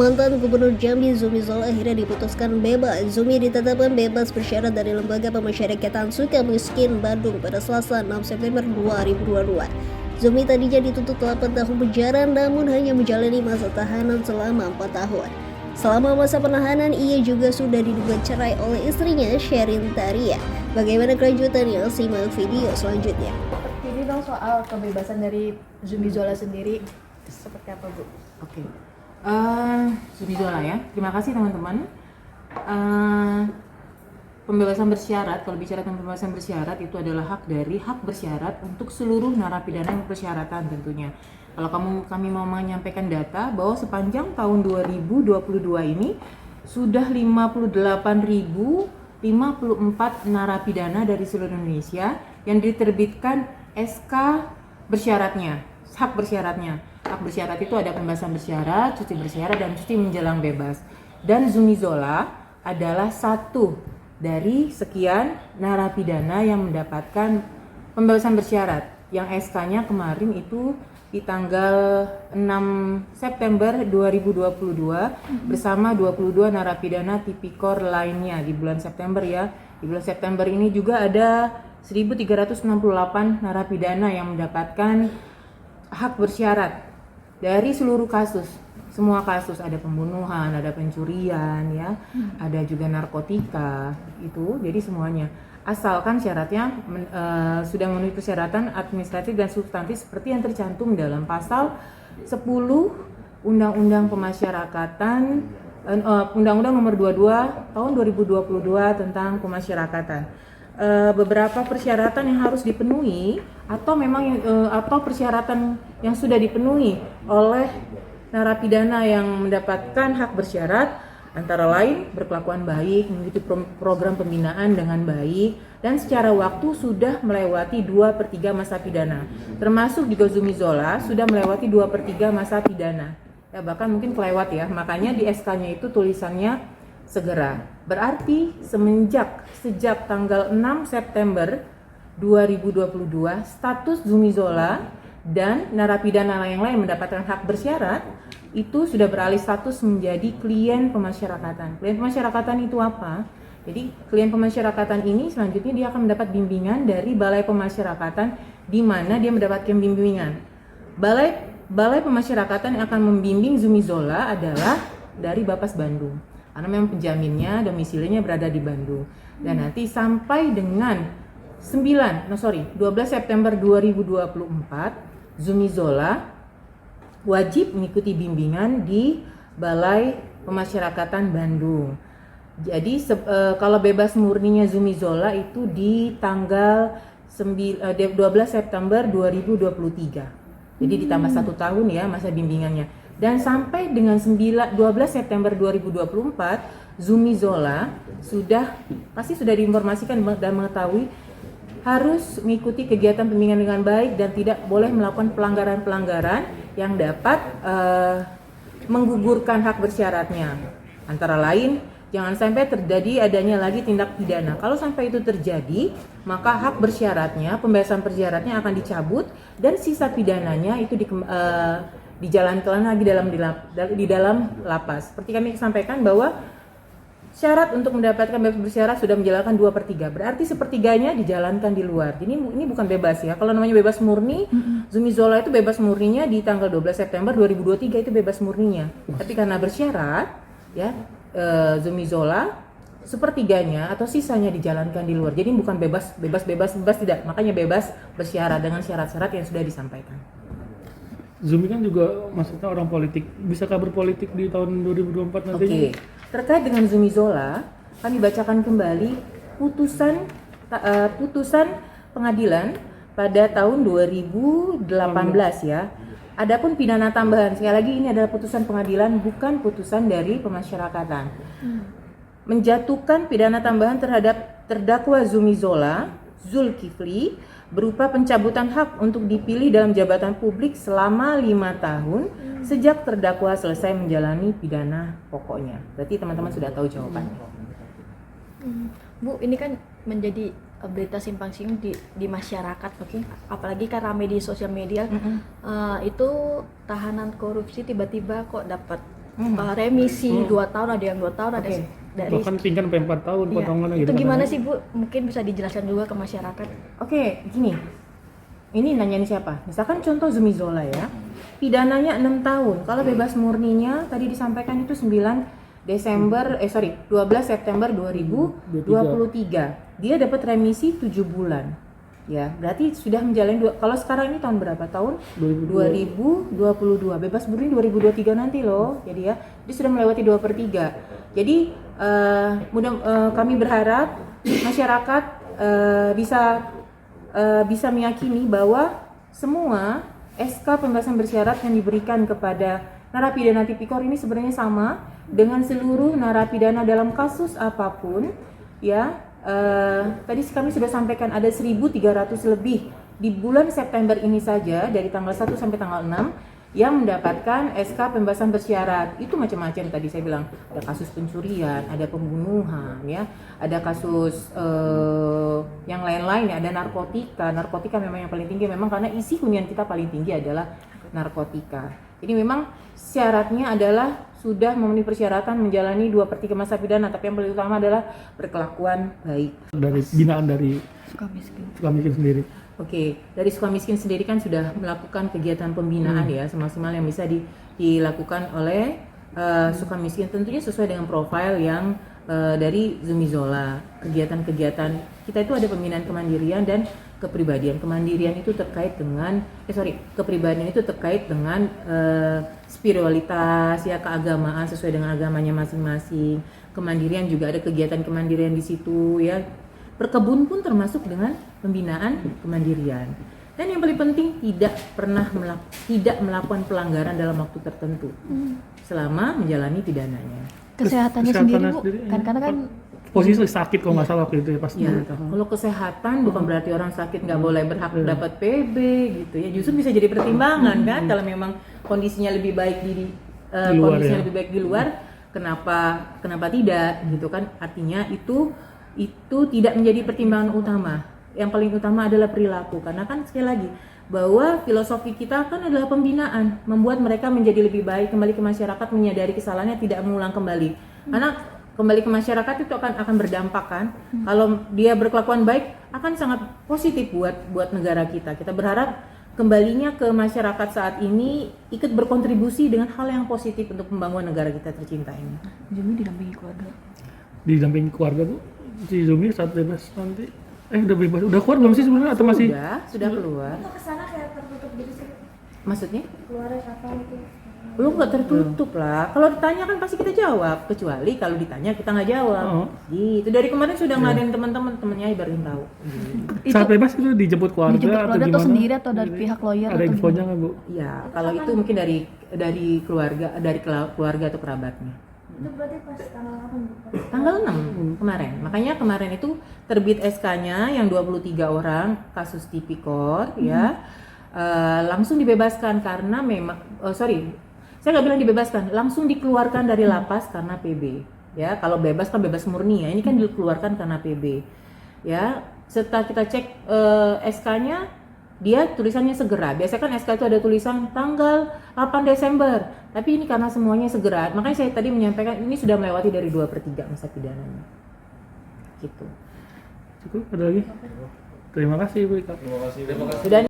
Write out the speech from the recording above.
Mantan Gubernur Jambi Zumi Zola akhirnya diputuskan bebas. Zumi ditetapkan bebas bersyarat dari Lembaga Pemasyarakatan Sukamiskin Bandung pada Selasa 6 September 2022. Zumi tadinya dituntut 8 tahun penjara namun hanya menjalani masa tahanan selama 4 tahun. Selama masa penahanan ia juga sudah diduga cerai oleh istrinya Sherin Taria. Bagaimana kelanjutannya? Simak video selanjutnya. Ini dong soal kebebasan dari Zumi Zola sendiri seperti apa, Bu? Oke. Zumi Zola ya. Terima kasih teman-teman. Pembebasan bersyarat, kalau bicara tentang pembebasan bersyarat itu adalah hak bersyarat untuk seluruh narapidana yang persyaratan tentunya. Kalau kami mau menyampaikan data bahwa sepanjang tahun 2022 ini sudah 58.054 narapidana dari seluruh Indonesia yang diterbitkan SK bersyaratnya, hak bersyaratnya. Hak bersyarat itu ada pembebasan bersyarat, cuti bersyarat, dan cuti menjelang bebas. Dan Zumi Zola adalah satu dari sekian narapidana yang mendapatkan pembebasan bersyarat yang SK-nya kemarin itu di tanggal 6 September 2022 bersama 22 narapidana tipikor lainnya di bulan September ya. Di bulan September ini juga ada 1.368 narapidana yang mendapatkan hak bersyarat dari seluruh kasus. Semua kasus, ada pembunuhan, ada pencurian ya, ada juga narkotika itu. Jadi semuanya asalkan syaratnya sudah memenuhi persyaratan administratif dan substantif seperti yang tercantum dalam pasal 10 Undang-Undang Pemasyarakatan Undang-Undang Nomor 22 Tahun 2022 tentang Pemasyarakatan. Beberapa persyaratan yang harus dipenuhi atau memang atau persyaratan yang sudah dipenuhi oleh narapidana yang mendapatkan hak bersyarat antara lain berkelakuan baik, mengikuti program pembinaan dengan baik, dan secara waktu sudah melewati 2/3 masa pidana. Termasuk juga Zumi Zola sudah melewati 2/3 masa pidana. Ya, bahkan mungkin kelewat ya, makanya di SK-nya itu tulisannya segera. Berarti sejak tanggal 6 September 2022 status Zumi Zola dan narapidana yang lain mendapatkan hak bersyarat itu sudah beralih status menjadi klien pemasyarakatan. Klien pemasyarakatan itu apa? Jadi klien pemasyarakatan ini selanjutnya dia akan mendapat bimbingan dari Balai Pemasyarakatan di mana dia mendapatkan bimbingan. Balai Pemasyarakatan yang akan membimbing Zumi Zola adalah dari Bapas Bandung. Karena memang penjaminnya domisilinya berada di Bandung. Dan nanti sampai dengan 12 September 2024 Zumi Zola wajib mengikuti bimbingan di Balai Pemasyarakatan Bandung. Jadi kalau bebas murninya Zumi Zola itu di tanggal 12 September 2023. Jadi ditambah 1 tahun ya masa bimbingannya. Dan sampai dengan 12 September 2024 Zumi Zola pasti sudah diinformasikan dan mengetahui harus mengikuti kegiatan pembimbingan dengan baik dan tidak boleh melakukan pelanggaran-pelanggaran yang dapat menggugurkan hak bersyaratnya. Antara lain, jangan sampai terjadi adanya lagi tindak pidana. Kalau sampai itu terjadi, maka hak bersyaratnya, pembebasan bersyaratnya akan dicabut dan sisa pidananya itu dijalankan lagi di dalam lapas. Seperti kami sampaikan bahwa syarat untuk mendapatkan bebas bersyarat sudah menjalankan 2/3. Berarti sepertiganya dijalankan di luar. Jadi ini bukan bebas ya. Kalau namanya bebas murni, Zumi Zola itu bebas murninya di tanggal 12 September 2023 itu bebas murninya. Tapi karena bersyarat ya Zumi Zola sepertiganya atau sisanya dijalankan di luar. Jadi bukan bebas tidak. Makanya bebas bersyarat dengan syarat-syarat yang sudah disampaikan. Zumi kan juga maksudnya orang politik. Bisakah berpolitik di tahun 2024 nantinya? Oke. Terkait dengan Zumi Zola, kami bacakan kembali putusan pengadilan pada tahun 2018 ya. Adapun pidana tambahan, sekali lagi ini adalah putusan pengadilan bukan putusan dari pemasyarakatan. Menjatuhkan pidana tambahan terhadap terdakwa Zumi Zola, Zulkifli, berupa pencabutan hak untuk dipilih dalam jabatan publik selama 5 tahun sejak terdakwa selesai menjalani pidana pokoknya. Berarti teman-teman sudah tahu jawabannya. Bu, ini kan menjadi berita simpang siur di masyarakat, apalagi kan ramai di sosial media. Itu tahanan korupsi tiba-tiba kok dapat remisi 2 tahun, ada yang 2 tahun, ada Oke. dari Bahkan tingkat sampai 4 tahun Iya. potongannya Itu gitu. gimana kan. sih Bu? Mungkin bisa dijelaskan juga ke masyarakat. Oke, gini. Ini nanyain siapa? Misalkan contoh Zumi Zola ya. Pidananya 6 tahun. Kalau bebas murninya tadi disampaikan itu 12 September 2023. Dia dapat remisi 7 bulan. Ya, berarti sudah menjalani kalau sekarang ini tahun berapa? Tahun 2022. Bebas murni 2023 nanti loh. Jadi ya, dia sudah melewati 2/3. Jadi kami berharap masyarakat bisa meyakini bahwa semua SK pembebasan bersyarat yang diberikan kepada narapidana tipikor ini sebenarnya sama dengan seluruh narapidana dalam kasus apapun ya. Tadi kami sudah sampaikan ada 1.300 lebih di bulan September ini saja dari tanggal 1 sampai tanggal 6 yang mendapatkan SK pembebasan bersyarat. Itu macam-macam tadi saya bilang, ada kasus pencurian, ada pembunuhan ya, ada kasus yang lain-lain ya, ada narkotika memang yang paling tinggi memang karena isi hunian kita paling tinggi adalah narkotika. Jadi memang syaratnya adalah sudah memenuhi persyaratan menjalani 2/3 masa pidana, tapi yang paling utama adalah berkelakuan baik. Dari binaan dari Sukamiskin. Sukamiskin sendiri. Oke, dari Sukamiskin sendiri kan sudah melakukan kegiatan pembinaan ya semaksimal yang bisa dilakukan oleh Sukamiskin, tentunya sesuai dengan profil yang dari Zumi Zola. Kegiatan-kegiatan kita itu ada pembinaan kemandirian dan kepribadian. Kemandirian itu terkait dengan kepribadian itu terkait dengan spiritualitas ya, keagamaan sesuai dengan agamanya masing-masing. Kemandirian juga ada kegiatan kemandirian di situ ya. Berkebun pun termasuk dengan pembinaan kemandirian. Dan yang paling penting tidak melakukan pelanggaran dalam waktu tertentu selama menjalani pidananya. Kesehatannya sendiri Bu, kan karena kan posisi sakit kalau nggak salah waktu itu ya pas Ya, ditahan. kalau kesehatan bukan berarti orang sakit nggak boleh berhak dapat PB gitu ya. Justru bisa jadi pertimbangan kan kalau memang kondisinya lebih baik luar, ya. lebih baik di luar, kenapa tidak gitu kan? Artinya itu tidak menjadi pertimbangan utama. Yang paling utama adalah perilaku, karena kan sekali lagi bahwa filosofi kita kan adalah pembinaan, membuat mereka menjadi lebih baik, kembali ke masyarakat, menyadari kesalahannya, tidak mengulang kembali. Karena kembali ke masyarakat itu akan berdampak kan. Kalau dia berkelakuan baik akan sangat positif buat negara kita. Kita berharap kembalinya ke masyarakat saat ini ikut berkontribusi dengan hal yang positif untuk membangun negara kita tercinta ini. Zumi didampingi keluarga. Didampingi keluarga tuh si Zumi saat bebas nanti udah bebas, udah keluar belum sih sebenarnya atau masih? Sudah keluar. Kok kesana kayak tertutup gitu sih? Maksudnya? Keluarnya kapan itu? Lu nggak tertutup lah. Kalau ditanya kan pasti kita jawab, kecuali kalau ditanya kita nggak jawab. Oh. Gitu. Dari kemarin sudah ngadain temannya baru tahu. Saat bebas itu dijemput keluarga, Dijemput atau keluarga gimana? atau sendiri atau dari pihak lawyer Ada atau infonya nggak Bu? Iya, kalau itu mungkin dari keluarga atau kerabatnya. Itu berarti pas tanggal kapan? Tanggal 6 kemarin. Makanya kemarin itu terbit SK-nya yang 23 orang kasus tipikor ya. Langsung dibebaskan karena memang saya nggak bilang dibebaskan, langsung dikeluarkan dari lapas karena PB. Ya, kalau bebas kan bebas murni ya. Ini kan dikeluarkan karena PB. Ya, setelah kita cek SK-nya, dia tulisannya segera. Biasanya kan SK itu ada tulisan tanggal 8 Desember. Tapi ini karena semuanya segera. Makanya saya tadi menyampaikan ini sudah melewati dari 2/3 masa pidananya. Gitu. Cukup, ada lagi? Terima kasih Bu Ika. Sudah